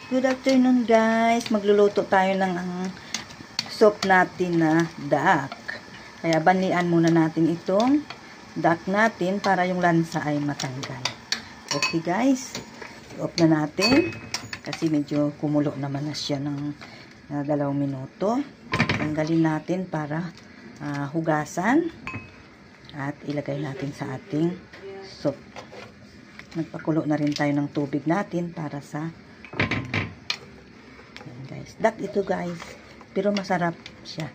Good afternoon guys. Magluluto tayo ng soup natin na duck. Kaya banlian muna natin itong duck natin para yung lansa ay matanggal. Okay guys. I-off na natin. Kasi medyo kumulo naman na siya ng 2 minuto. Tanggalin natin para hugasan. At ilagay natin sa ating soup. Nagpakulo na rin tayo ng tubig natin para sa duck ito guys, pero masarap siya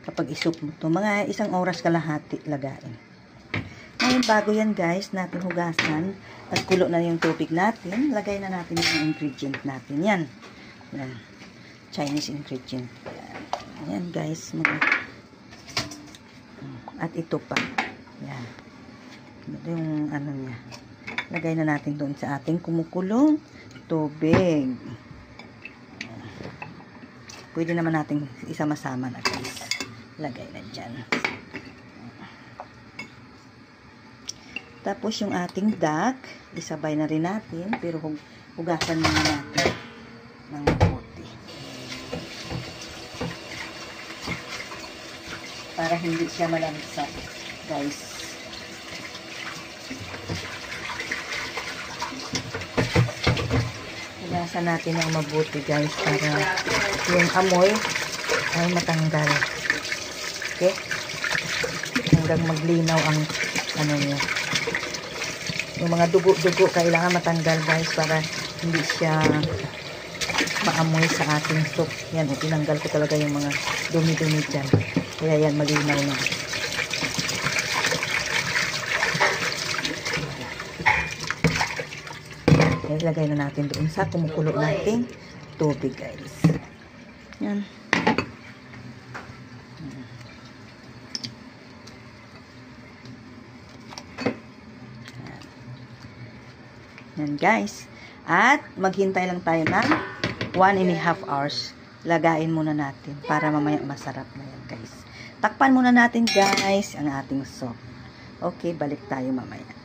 kapag isoup mo ito. Mga 1 oras kalahati lagain. Ngayon bago yan guys, natin hugasan at kulo na yung tubig natin, lagay na natin yung ingredient natin. Yan. Chinese ingredient. Yan guys. At ito pa. Yan. Ito yung ano niya. Lagay na natin doon sa ating kumukulong tubig. Pwede naman natin isama-sama na guys. Lagay na dyan. Tapos yung ating duck, isabay na rin natin. Pero hugasan muna natin ng mabuti. Para hindi siya malamsa guys. Hugasan natin ng mabuti guys para yung amoy ay matanggal. Okay? Hanggang maglinaw ang ano niya. Yung mga dugo-dugo kailangan matanggal guys para hindi siya maamoy sa ating soup. Yan, tinanggal ko talaga yung mga dumi-dumi dyan. Kaya yan malinaw na. Okay, lagay na natin doon sa kumukulo nating tubig guys. Yan. Yan guys. At maghintay lang tayo ng 1.5 hours. Lagain muna natin para mamaya masarap na yan guys. Takpan muna natin guys ang ating soup. Okay, balik tayo mamaya.